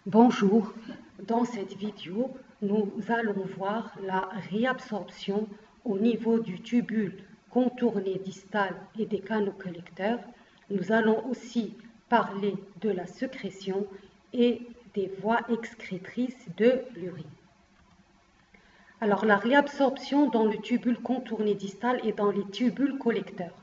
Bonjour, dans cette vidéo, nous allons voir la réabsorption au niveau du tubule contourné distal et des canaux collecteurs. Nous allons aussi parler de la sécrétion et des voies excrétrices de l'urine. Alors, la réabsorption dans le tubule contourné distal et dans les tubules collecteurs.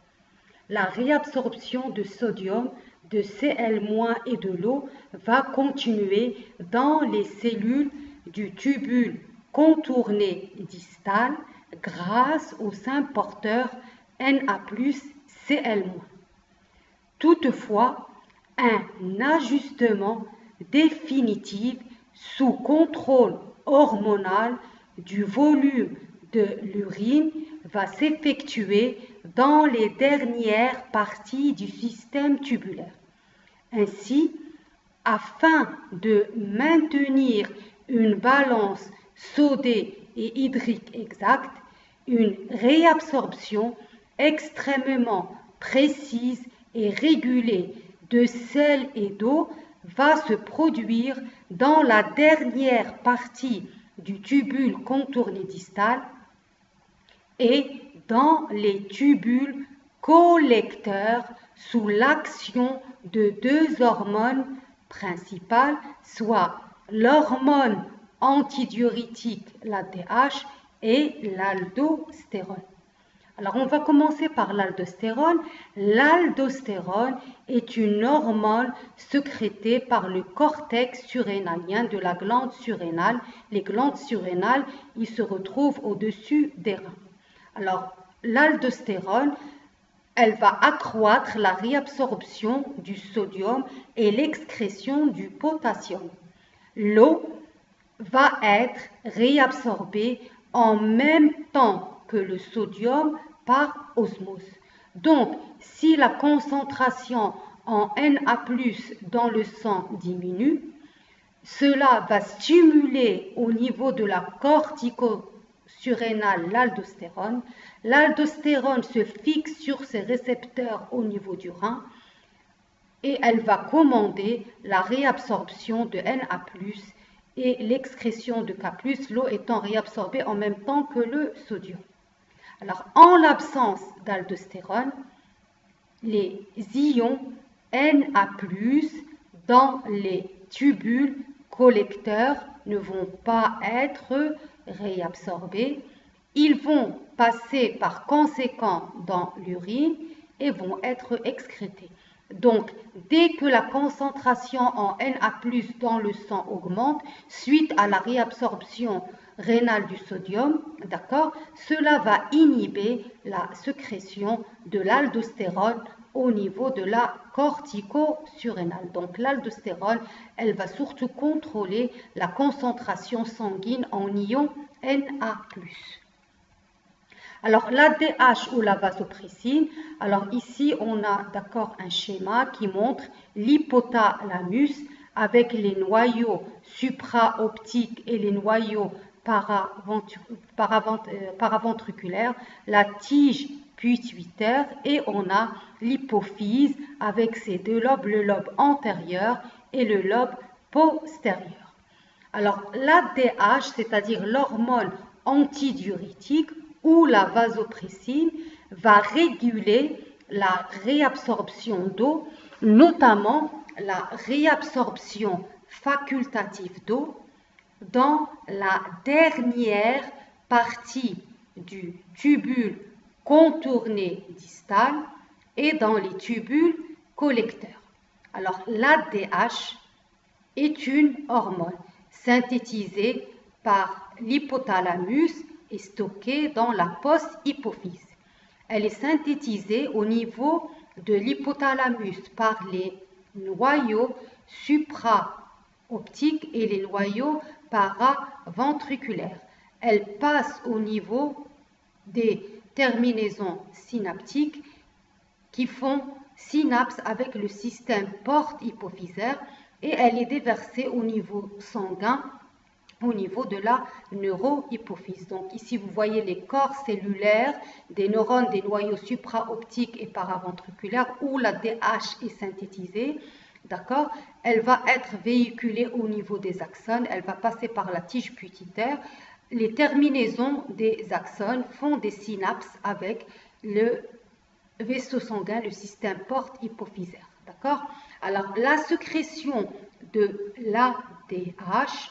La réabsorption de sodium, de Cl- et de l'eau va continuer dans les cellules du tubule contourné distal grâce au sein porteur Na+Cl-. Toutefois, un ajustement définitif sous contrôle hormonal du volume de l'urine va s'effectuer dans les dernières parties du système tubulaire. Ainsi, afin de maintenir une balance sodée et hydrique exacte, une réabsorption extrêmement précise et régulée de sel et d'eau va se produire dans la dernière partie du tubule contourné distal et dans les tubules collecteurs sous l'action de deux hormones principales, soit l'hormone antidiurétique, l'ADH, et l'aldostérone. Alors, on va commencer par l'aldostérone. L'aldostérone est une hormone sécrétée par le cortex surrénalien de la glande surrénale. Les glandes surrénales, ils se retrouvent au-dessus des reins. Alors, l'aldostérone, elle va accroître la réabsorption du sodium et l'excrétion du potassium. L'eau va être réabsorbée en même temps que le sodium par osmose. Donc, si la concentration en Na+ dans le sang diminue, cela va stimuler au niveau de la cortico-surrénale l'aldostérone. L'aldostérone se fixe sur ses récepteurs au niveau du rein et elle va commander la réabsorption de Na+, et l'excrétion de K+, l'eau étant réabsorbée en même temps que le sodium. Alors, en l'absence d'aldostérone, les ions Na+, dans les tubules collecteurs ne vont pas être réabsorbés. Ils vont passer par conséquent dans l'urine et vont être excrétés. Donc, dès que la concentration en Na+ dans le sang augmente, suite à la réabsorption rénale du sodium, d'accord, cela va inhiber la sécrétion de l'aldostérone au niveau de la cortico-surrénale. Donc, l'aldostérone, elle va surtout contrôler la concentration sanguine en ion Na+. Alors, l'ADH ou la vasopressine, alors ici, on a d'accord un schéma qui montre l'hypothalamus avec les noyaux supraoptiques et les noyaux paraventriculaires, la tige pituitaire et on a l'hypophyse avec ses deux lobes, le lobe antérieur et le lobe postérieur. Alors, l'ADH, c'est-à-dire l'hormone antidiurétique, ou la vasopressine va réguler la réabsorption d'eau, notamment la réabsorption facultative d'eau dans la dernière partie du tubule contourné distal et dans les tubules collecteurs. Alors, l'ADH est une hormone synthétisée par l'hypothalamus et stockée dans la post-hypophyse. Elle est synthétisée au niveau de l'hypothalamus par les noyaux supraoptiques et les noyaux paraventriculaires. Elle passe au niveau des terminaisons synaptiques qui font synapse avec le système porte-hypophysaire et elle est déversée au niveau sanguin, au niveau de la neurohypophyse. Donc ici, vous voyez les corps cellulaires des neurones des noyaux supraoptiques et paraventriculaires où la DH est synthétisée. d'accord? Elle va être véhiculée au niveau des axones, elle va passer par la tige pituitaire. Les terminaisons des axones font des synapses avec le vaisseau sanguin, le système porte-hypophysaire, d'accord? Alors, la sécrétion de l'ADH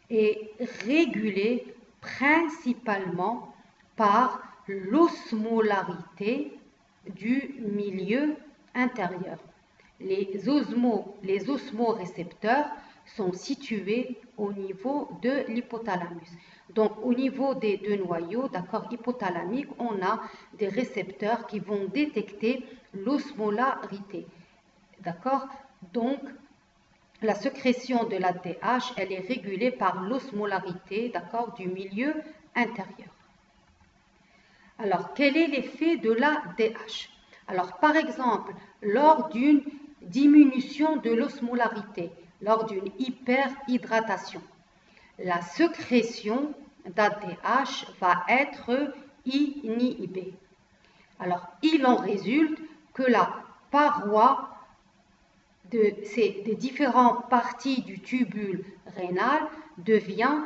est régulée principalement par l'osmolarité du milieu intérieur. Les osmorécepteurs sont situés au niveau de l'hypothalamus. Donc, au niveau des deux noyaux, d'accord, hypothalamiques, on a des récepteurs qui vont détecter l'osmolarité, d'accord? Donc, la sécrétion de l'ADH, elle est régulée par l'osmolarité, d'accord, du milieu intérieur. Alors, quel est l'effet de l'ADH? Alors, par exemple, lors d'une diminution de l'osmolarité, lors d'une hyperhydratation, la sécrétion d'ADH va être inhibée. Alors, il en résulte que la paroi des différentes parties du tubule rénal devient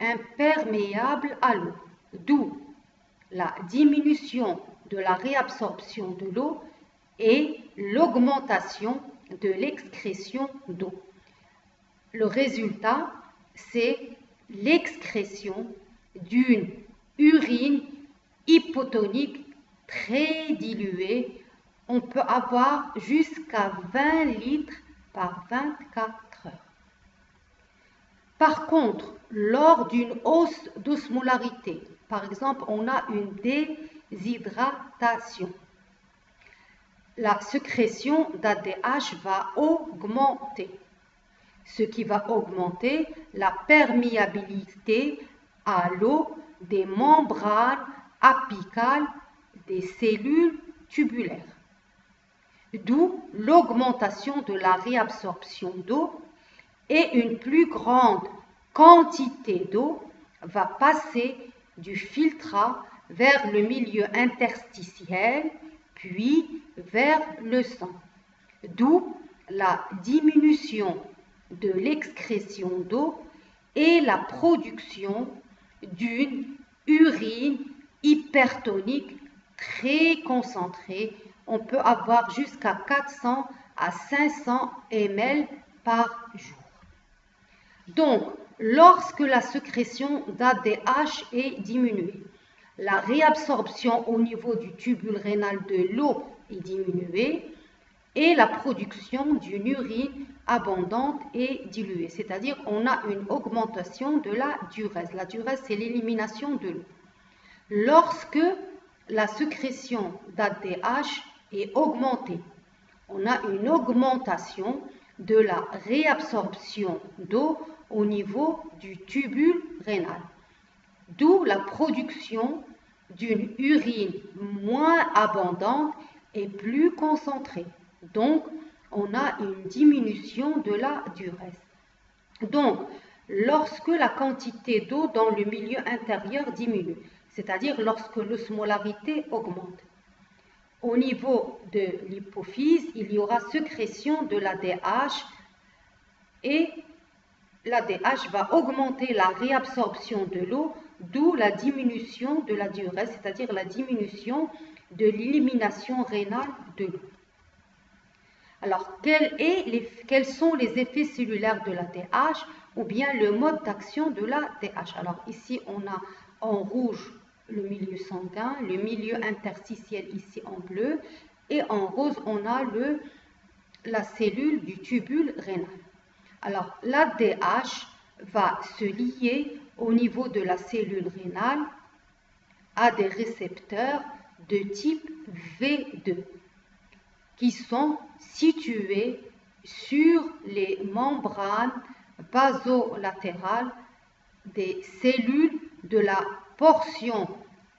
imperméable à l'eau, d'où la diminution de la réabsorption de l'eau et l'augmentation de l'excrétion d'eau. Le résultat, c'est l'excrétion d'une urine hypotonique très diluée. On peut avoir jusqu'à 20 litres par 24 heures. Par contre, lors d'une hausse d'osmolarité, par exemple, on a une déshydratation, la sécrétion d'ADH va augmenter, ce qui va augmenter la perméabilité à l'eau des membranes apicales des cellules tubulaires. D'où l'augmentation de la réabsorption d'eau et une plus grande quantité d'eau va passer du filtrat vers le milieu interstitiel, puis vers le sang. D'où la diminution de l'excrétion d'eau et la production d'une urine hypertonique très concentrée. On peut avoir jusqu'à 400 à 500 ml par jour. Donc, lorsque la sécrétion d'ADH est diminuée, la réabsorption au niveau du tubule rénal de l'eau est diminuée et la production d'une urine abondante est diluée. C'est-à-dire on a une augmentation de la diurèse. La diurèse, c'est l'élimination de l'eau. Lorsque la sécrétion d'ADH est augmentée, on a une augmentation de la réabsorption d'eau au niveau du tubule rénal, d'où la production d'une urine moins abondante et plus concentrée. Donc, on a une diminution de la diurèse. Donc, lorsque la quantité d'eau dans le milieu intérieur diminue, c'est-à-dire lorsque l'osmolarité augmente, au niveau de l'hypophyse, il y aura sécrétion de l'ADH et l'ADH va augmenter la réabsorption de l'eau, d'où la diminution de la diurèse, c'est-à-dire la diminution de l'élimination rénale de l'eau. Alors, quels sont les effets cellulaires de l'ADH ou bien le mode d'action de l'ADH? Alors, ici, on a en rouge le milieu sanguin, le milieu interstitiel ici en bleu, et en rose, on a la cellule du tubule rénal. Alors, l'ADH va se lier au niveau de la cellule rénale à des récepteurs de type V2 qui sont situés sur les membranes basolatérales des cellules de la portion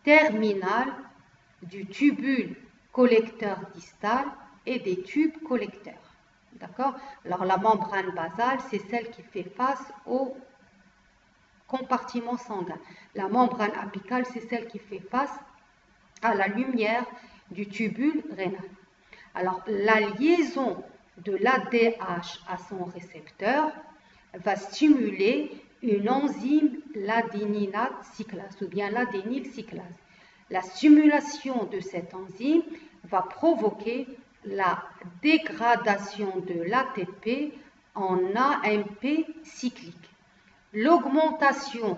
terminale du tubule collecteur distal et des tubes collecteurs. D'accord? Alors la membrane basale, c'est celle qui fait face au compartiment sanguin. La membrane apicale, c'est celle qui fait face à la lumière du tubule rénal. Alors la liaison de l'ADH à son récepteur va stimuler une enzyme l'adénylate cyclase ou bien l'adényl cyclase. La stimulation de cette enzyme va provoquer la dégradation de l'ATP en AMP cyclique. L'augmentation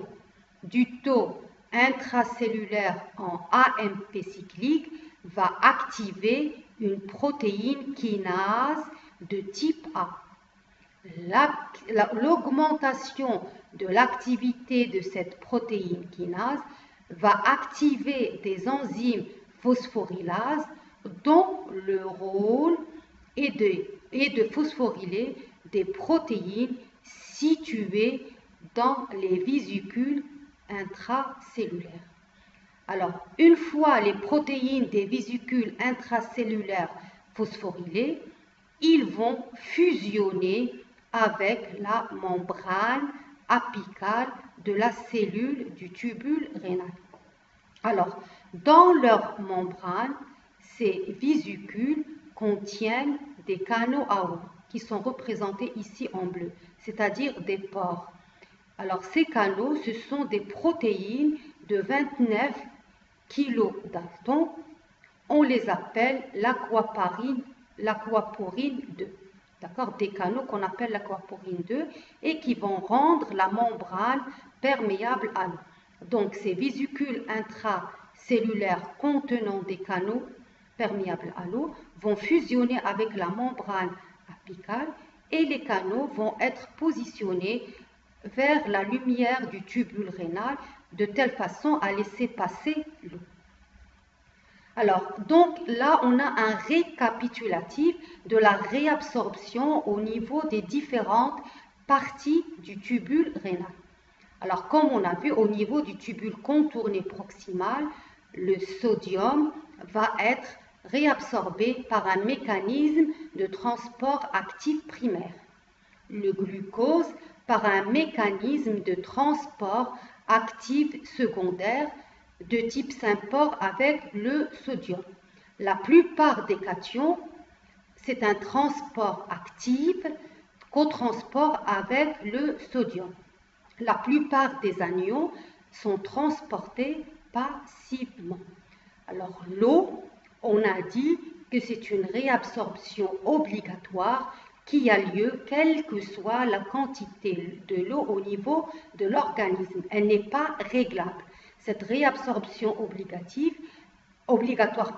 du taux intracellulaire en AMP cyclique va activer une protéine kinase de type A. L'augmentation de l'activité de cette protéine kinase va activer des enzymes phosphorylases dont le rôle est de phosphoryler des protéines situées dans les vésicules intracellulaires. Alors, une fois les protéines des vésicules intracellulaires phosphorylées, ils vont fusionner avec la membrane apicale de la cellule du tubule rénal. Alors, dans leur membrane, ces vésicules contiennent des canaux à eau qui sont représentés ici en bleu, c'est-à-dire des pores. Alors, ces canaux, ce sont des protéines de 29 kilodaltons. On les appelle l'aquaporine 2. D'accord, des canaux qu'on appelle l'aquaporine 2 et qui vont rendre la membrane perméable à l'eau. Donc, ces vésicules intracellulaires contenant des canaux perméables à l'eau vont fusionner avec la membrane apicale et les canaux vont être positionnés vers la lumière du tubule rénal de telle façon à laisser passer l'eau. Alors, donc là, on a un récapitulatif de la réabsorption au niveau des différentes parties du tubule rénal. Alors, comme on a vu, au niveau du tubule contourné proximal, le sodium va être réabsorbé par un mécanisme de transport actif primaire. Le glucose par un mécanisme de transport actif secondaire de type sympore avec le sodium. La plupart des cations, c'est un transport actif cotransport avec le sodium. La plupart des anions sont transportés passivement. Alors l'eau, on a dit que c'est une réabsorption obligatoire qui a lieu quelle que soit la quantité de l'eau au niveau de l'organisme. Elle n'est pas réglable. Cette réabsorption obligatoire,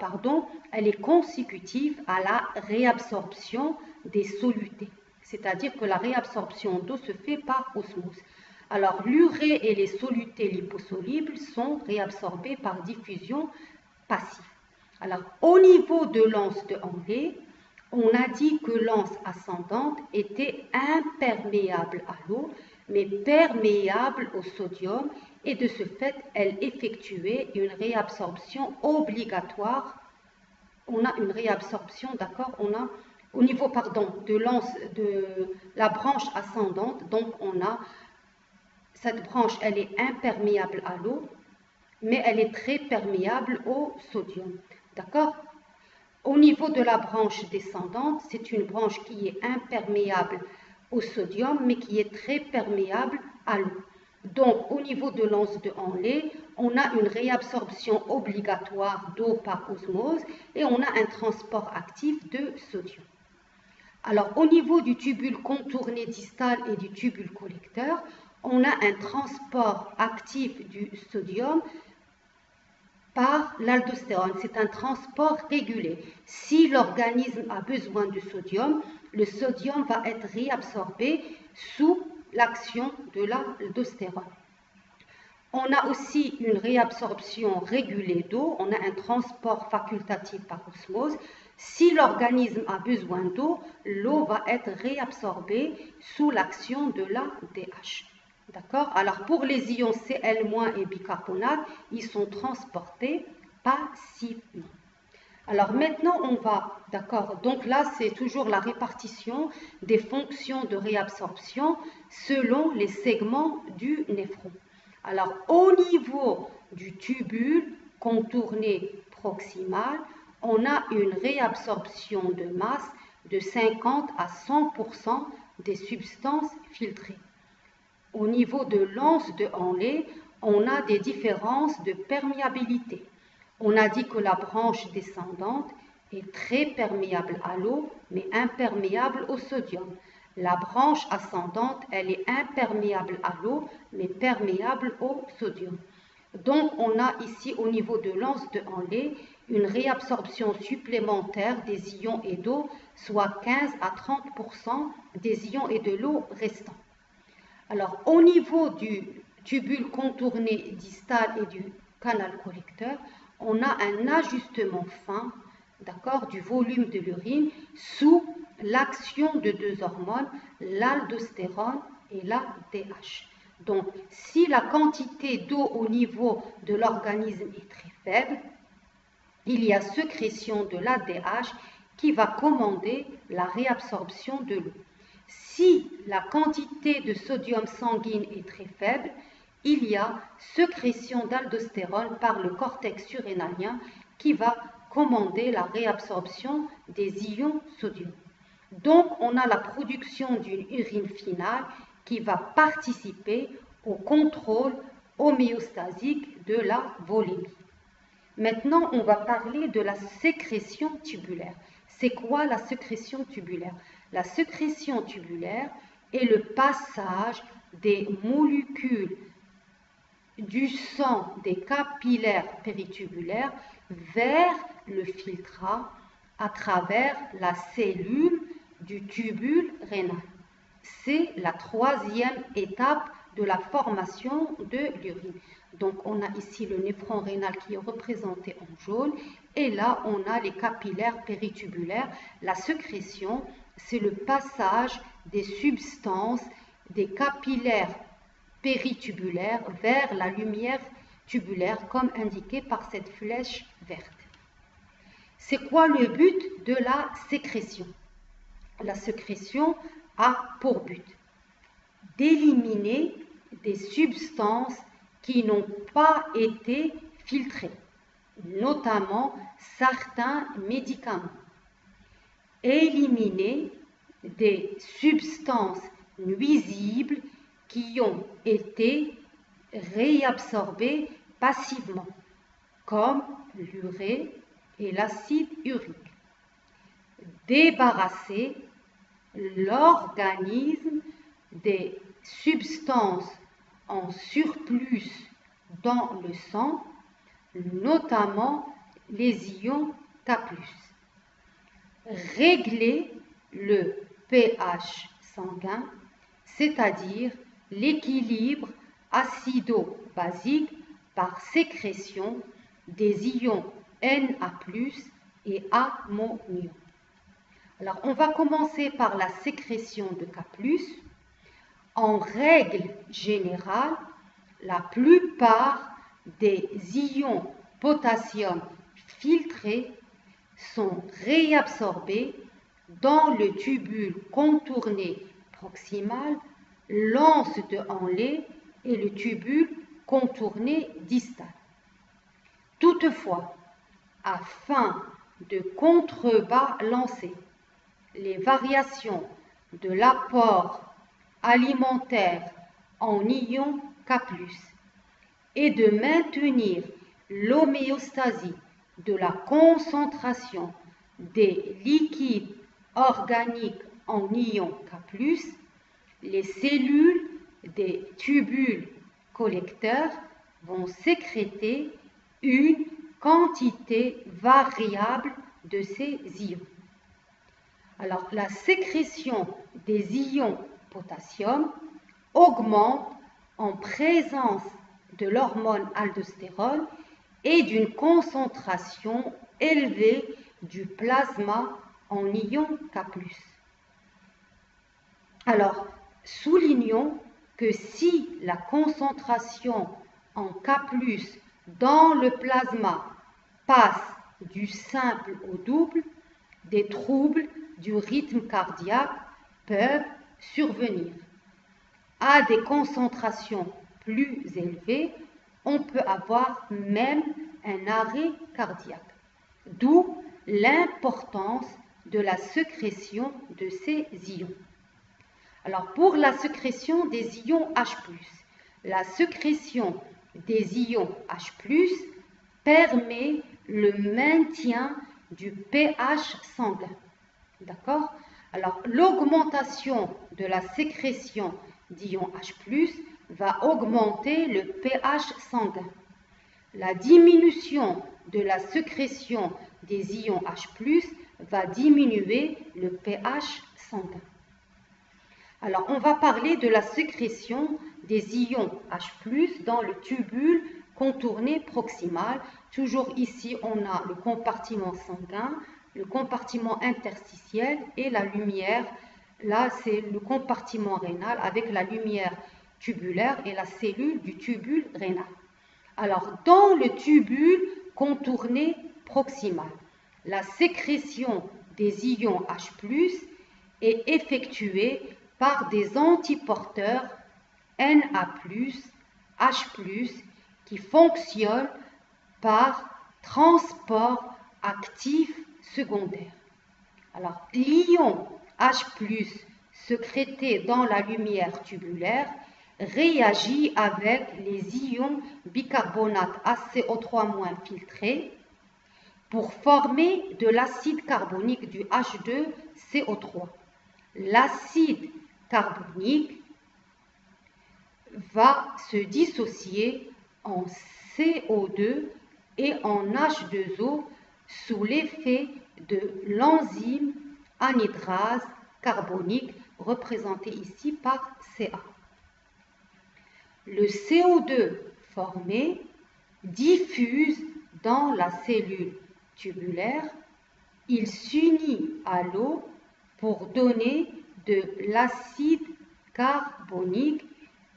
elle est consécutive à la réabsorption des solutés. C'est-à-dire que la réabsorption d'eau se fait par osmose. Alors, l'urée et les solutés liposolubles sont réabsorbés par diffusion passive. Alors, au niveau de l'anse de Henle, on a dit que l'anse ascendante était imperméable à l'eau, mais perméable au sodium, et de ce fait, elle effectuait une réabsorption obligatoire. On a une réabsorption, d'accord, on a au niveau, de la branche ascendante, donc on a cette branche, elle est imperméable à l'eau, mais elle est très perméable au sodium, d'accord. Au niveau de la branche descendante, c'est une branche qui est imperméable au sodium, mais qui est très perméable à l'eau. Donc, au niveau de l'anse de Henle, on a une réabsorption obligatoire d'eau par osmose et on a un transport actif de sodium. Alors, au niveau du tubule contourné distal et du tubule collecteur, on a un transport actif du sodium par l'aldostérone. C'est un transport régulé. Si l'organisme a besoin de sodium, le sodium va être réabsorbé sous l'action de l'aldostérone. On a aussi une réabsorption régulée d'eau, on a un transport facultatif par osmose. Si l'organisme a besoin d'eau, l'eau va être réabsorbée sous l'action de l'ADH. D'accord? Alors pour les ions Cl- et bicarbonate, ils sont transportés passivement. Alors maintenant on va, d'accord, donc là c'est toujours la répartition des fonctions de réabsorption selon les segments du néphron. Alors au niveau du tubule contourné proximal, on a une réabsorption de masse de 50 à 100% des substances filtrées. Au niveau de l'anse de Henle, on a des différences de perméabilité. On a dit que la branche descendante est très perméable à l'eau, mais imperméable au sodium. La branche ascendante, elle est imperméable à l'eau, mais perméable au sodium. Donc, on a ici, au niveau de l'anse de Henle, une réabsorption supplémentaire des ions et d'eau, soit 15 à 30% des ions et de l'eau restants. Alors, au niveau du tubule contourné distal et du canal collecteur, on a un ajustement fin, d'accord, du volume de l'urine sous l'action de deux hormones, l'aldostérone et la DH. Donc, si la quantité d'eau au niveau de l'organisme est très faible, il y a sécrétion de l'ADH qui va commander la réabsorption de l'eau. Si la quantité de sodium sanguine est très faible, il y a sécrétion d'aldostérone par le cortex surrénalien qui va commander la réabsorption des ions sodium. Donc, on a la production d'une urine finale qui va participer au contrôle homéostasique de la volémie. Maintenant, on va parler de la sécrétion tubulaire. C'est quoi la sécrétion tubulaire? La sécrétion tubulaire est le passage des molécules du sang des capillaires péritubulaires vers le filtrat à travers la cellule du tubule rénal. C'est la troisième étape de la formation de l'urine. Donc, on a ici le néphron rénal qui est représenté en jaune et là, on a les capillaires péritubulaires. La sécrétion, c'est le passage des substances des capillaires péritubulaires vers la lumière tubulaire comme indiqué par cette flèche verte. C'est quoi le but de la sécrétion? La sécrétion a pour but d'éliminer des substances qui n'ont pas été filtrées, notamment certains médicaments. Éliminer des substances nuisibles qui ont été réabsorbées passivement, comme l'urée et l'acide urique. Débarrasser l'organisme des substances en surplus dans le sang, notamment les ions K+. Régler le pH sanguin, c'est-à-dire l'équilibre acido-basique par sécrétion des ions Na+ et ammonium. Alors, on va commencer par la sécrétion de K+. En règle générale, la plupart des ions potassium filtrés sont réabsorbés dans le tubule contourné proximal, l'anse de Henle et le tubule contourné distal. Toutefois, afin de contrebalancer les variations de l'apport alimentaire en ions K+, et de maintenir l'homéostasie de la concentration des liquides organiques en ions K+, les cellules des tubules collecteurs vont sécréter une quantité variable de ces ions. Alors, la sécrétion des ions potassium augmente en présence de l'hormone aldostérone et d'une concentration élevée du plasma en ions K+. Alors, soulignons que si la concentration en K+ dans le plasma passe du simple au double, des troubles du rythme cardiaque peuvent survenir. À des concentrations plus élevées, on peut avoir même un arrêt cardiaque. D'où l'importance de la sécrétion de ces ions. Alors, pour la sécrétion des ions H+, la sécrétion des ions H+, permet le maintien du pH sanguin. D'accord? Alors, l'augmentation de la sécrétion d'ions H+, va augmenter le pH sanguin. La diminution de la sécrétion des ions H+, va diminuer le pH sanguin. Alors, on va parler de la sécrétion des ions H+, dans le tubule contourné proximal. Toujours ici, on a le compartiment sanguin, le compartiment interstitiel et la lumière. Là, c'est le compartiment rénal avec la lumière tubulaire et la cellule du tubule rénal. Alors, dans le tubule contourné proximal, la sécrétion des ions H+ est effectuée par des antiporteurs Na+, H+, qui fonctionnent par transport actif secondaire. Alors, l'ion H+, sécrété dans la lumière tubulaire, réagit avec les ions bicarbonate HCO3- filtré pour former de l'acide carbonique du H2CO3. L'acide carbonique va se dissocier en CO2 et en H2O sous l'effet de l'enzyme anhydrase carbonique représentée ici par Ca. Le CO2 formé diffuse dans la cellule tubulaire, il s'unit à l'eau pour donner de l'acide carbonique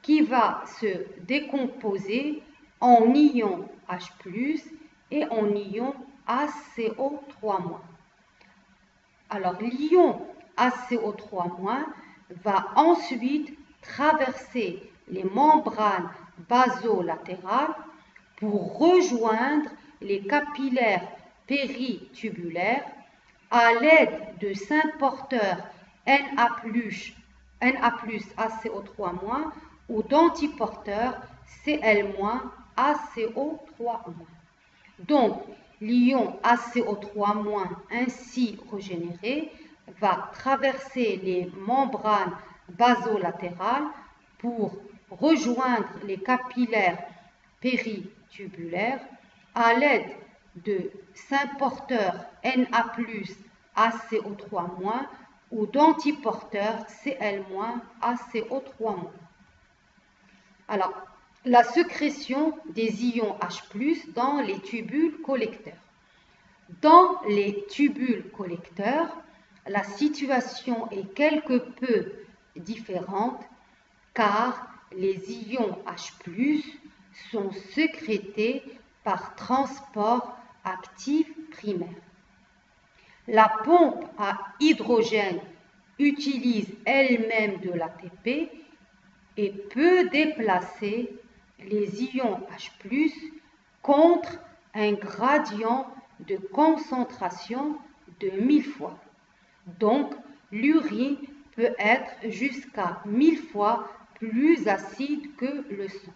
qui va se décomposer en ion H+ et en ion HCO3-. Alors, l'ion HCO3- va ensuite traverser les membranes basolatérales pour rejoindre les capillaires péritubulaires à l'aide de symporteurs Na+HCO3- ou d'antiporteurs Cl- HCO3-. Donc, l'ion HCO3- ainsi régénéré va traverser les membranes basolatérales pour rejoindre les capillaires péritubulaires à l'aide de symporteurs Na+HCO3- ou d'antiporteurs Cl- HCO3-. Alors, la sécrétion des ions H+ dans les tubules collecteurs. Dans les tubules collecteurs, la situation est quelque peu différente car les ions H+ sont sécrétés par transport actif primaire. La pompe à hydrogène utilise elle-même de l'ATP et peut déplacer les ions H+ contre un gradient de concentration de 1000 fois. Donc, l'urine peut être jusqu'à 1000 fois plus acide que le sang.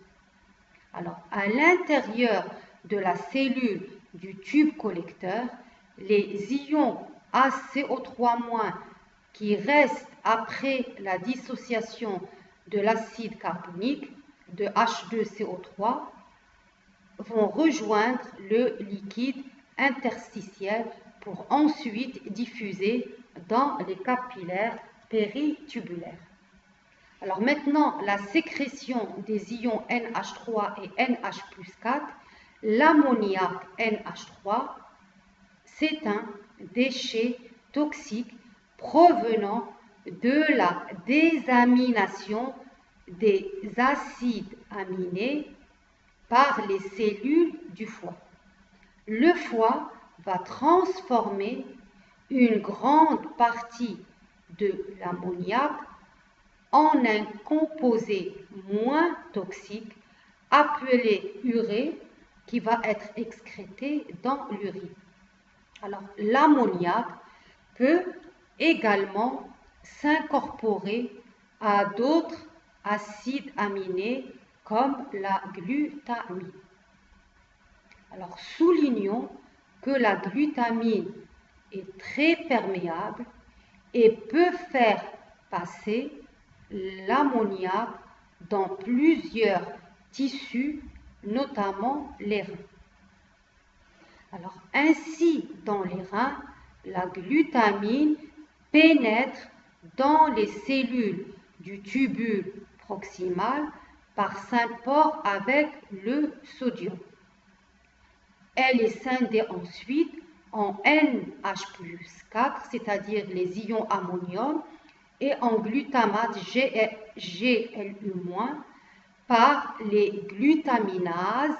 Alors, à l'intérieur de la cellule du tube collecteur, les ions HCO3- qui restent après la dissociation de l'acide carbonique de H2CO3 vont rejoindre le liquide interstitiel pour ensuite diffuser dans les capillaires péritubulaires. Alors maintenant, la sécrétion des ions NH3 et NH+4, l'ammoniac NH3, c'est un déchet toxique provenant de la désamination des acides aminés par les cellules du foie. Le foie va transformer une grande partie de l'ammoniac en un composé moins toxique appelé urée qui va être excrété dans l'urine. Alors, l'ammoniac peut également s'incorporer à d'autres acides aminés comme la glutamine. Alors, soulignons que la glutamine est très perméable et peut faire passer l'ammoniac dans plusieurs tissus, notamment les reins. Alors, ainsi, dans les reins, la glutamine pénètre dans les cellules du tubule proximal par symports avec le sodium. Elle est scindée ensuite en NH+4, c'est-à-dire les ions ammonium, et en glutamate GLU- par les glutaminases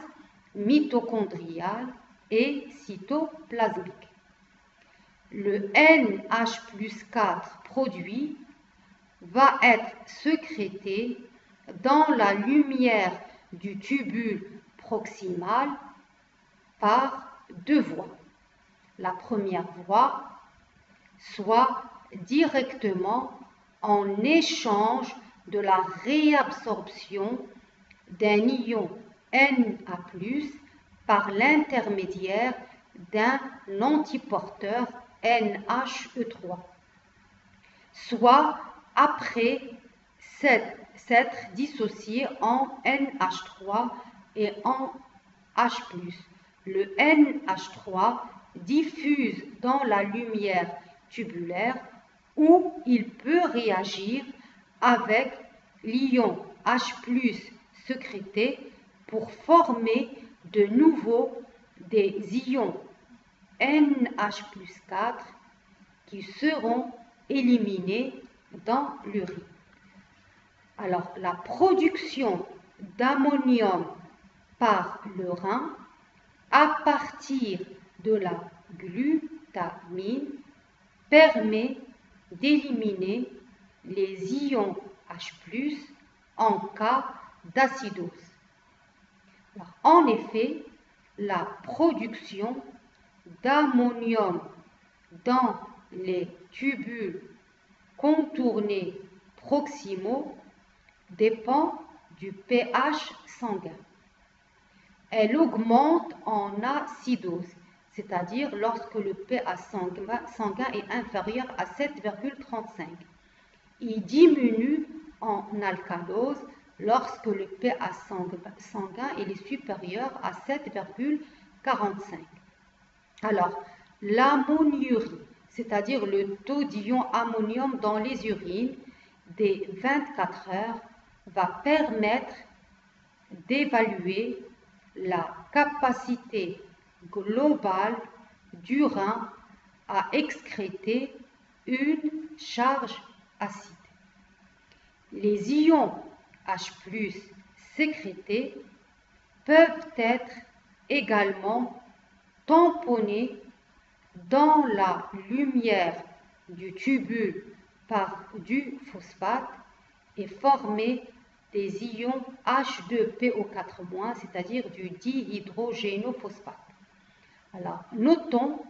mitochondriales et cytoplasmiques. Le NH+4 produit va être sécrété dans la lumière du tubule proximal par deux voies. La première voie, soit directement en échange de la réabsorption d'un ion Na+, par l'intermédiaire d'un antiporteur NHE3, soit après s'être dissocié en NH3 et en H+. Le NH3 diffuse dans la lumière tubulaire où il peut réagir avec l'ion H+ sécrété pour former de nouveau des ions NH+4 qui seront éliminés dans l'urine. Alors, la production d'ammonium par le rein à partir de la glutamine permet d'éliminer les ions H+ en cas d'acidose. En effet, la production d'ammonium dans les tubules contournés proximaux dépend du pH sanguin. Elle augmente en acidose, c'est-à-dire lorsque le pH sanguin est inférieur à 7,35. Il diminue en alcalose lorsque le pH sanguin est supérieur à 7,45. Alors, l'ammoniurie, c'est-à-dire le taux d'ion ammonium dans les urines des 24 heures, va permettre d'évaluer la capacité globale du rein à excréter une charge acide. Les ions H+ sécrétés peuvent être également tamponnés dans la lumière du tubule par du phosphate et former des ions H2PO4-, c'est-à-dire du dihydrogénophosphate. Alors, notons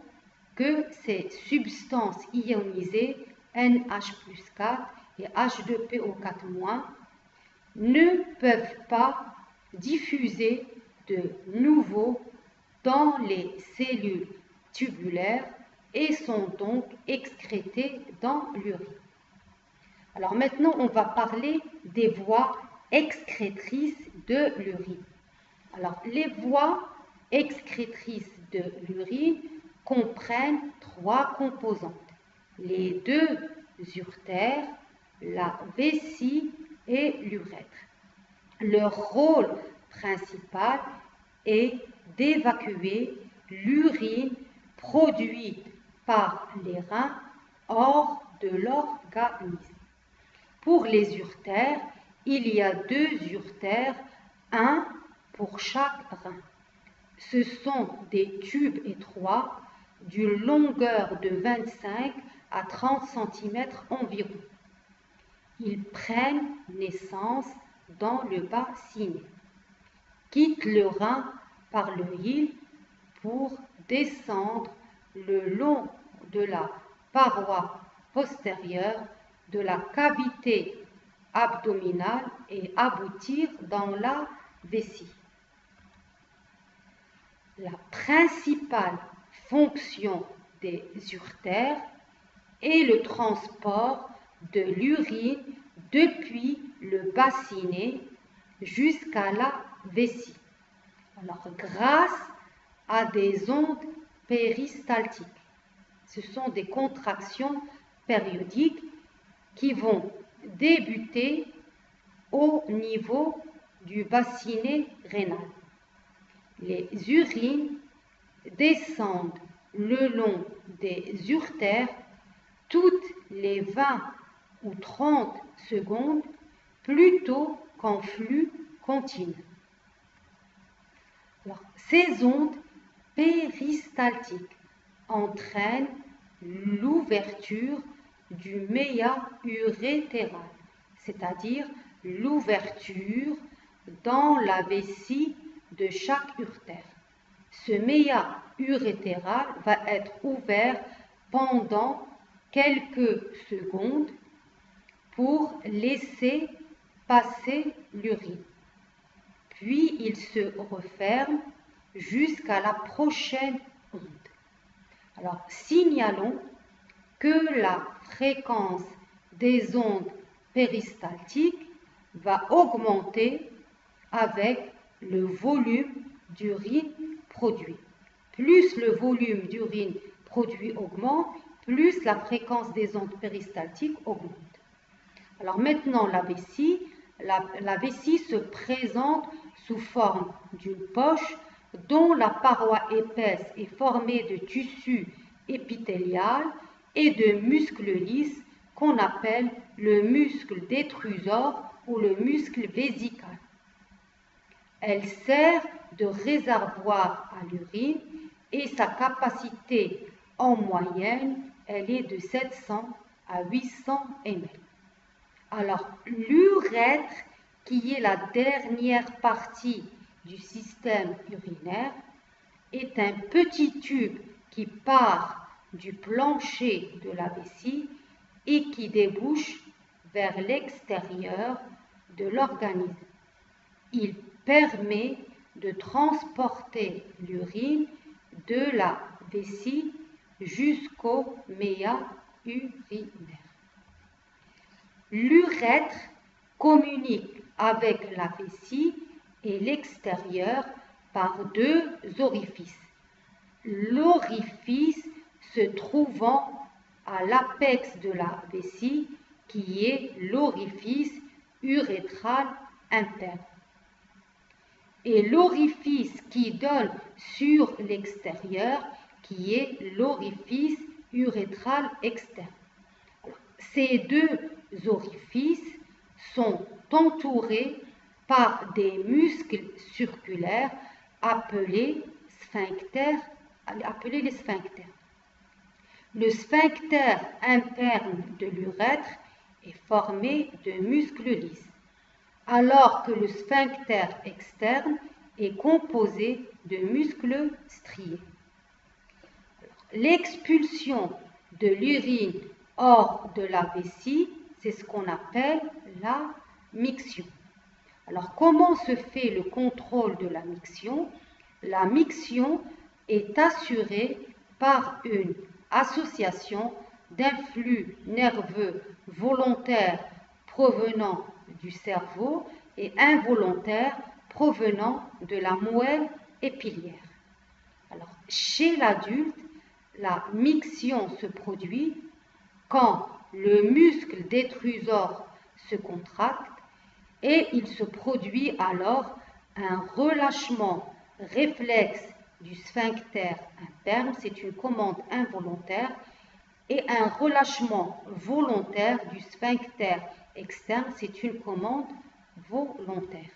que ces substances ionisées NH+4 et H2PO4- ne peuvent pas diffuser de nouveau dans les cellules tubulaires et sont donc excrétées dans l'urine. Alors maintenant, on va parler des voies excrétrices de l'urine. Alors, les voies excrétrices de l'urine comprennent trois composantes: les deux uretères, la vessie et l'urètre. Leur rôle principal est d'évacuer l'urine produite par les reins hors de l'organisme. Pour les uretères, il y a deux uretères, un pour chaque rein. Ce sont des tubes étroits d'une longueur de 25 à 30 cm environ. Ils prennent naissance dans le bassinet, quittent le rein par le hile pour descendre le long de la paroi postérieure de la cavité abdominale et aboutir dans la vessie. La principale fonction des uretères est le transport de l'urine depuis le bassinet jusqu'à la vessie. Alors, grâce à des ondes péristaltiques. Ce sont des contractions périodiques qui vont débuter au niveau du bassinet rénal. Les urines descendent le long des uretères toutes les 20 ou 30 secondes plutôt qu'en flux continu. Alors, ces ondes péristaltiques entraînent l'ouverture du méa urétéral, c'est-à-dire l'ouverture dans la vessie de chaque uretère. Ce méa urétéral va être ouvert pendant quelques secondes pour laisser passer l'urine. Puis il se referme jusqu'à la prochaine onde. Alors, signalons que la fréquence des ondes péristaltiques va augmenter avec le volume d'urine produit. Plus le volume d'urine produit augmente, plus la fréquence des ondes péristaltiques augmente. Alors maintenant, la vessie. La vessie se présente sous forme d'une poche dont la paroi épaisse est formée de tissu épithélial et de muscles lisses qu'on appelle le muscle détrusor ou le muscle vésical. Elle sert de réservoir à l'urine et sa capacité en moyenne, elle est de 700 à 800 ml. Alors, l'urètre, qui est la dernière partie du système urinaire, est un petit tube qui part du plancher de la vessie et qui débouche vers l'extérieur de l'organisme. Il permet de transporter l'urine de la vessie jusqu'au méa urinaire. L'urètre communique avec la vessie et l'extérieur par deux orifices. L'orifice se trouvant à l'apex de la vessie, qui est l'orifice urétral interne. Et l'orifice qui donne sur l'extérieur, qui est l'orifice urétral externe. Ces deux orifices sont entourés par des muscles circulaires appelés les sphincters. Le sphincter interne de l'urètre est formé de muscles lisses, alors que le sphincter externe est composé de muscles striés. L'expulsion de l'urine hors de la vessie, c'est ce qu'on appelle la miction. Alors, comment se fait le contrôle de la miction? La miction est assurée par une association d'un flux nerveux volontaire provenant du cerveau et involontaire provenant de la moelle épiliaire. Alors, chez l'adulte, la miction se produit quand le muscle détrusor se contracte et il se produit alors un relâchement réflexe du sphincter interne, c'est une commande involontaire, et un relâchement volontaire du sphincter externe, c'est une commande volontaire.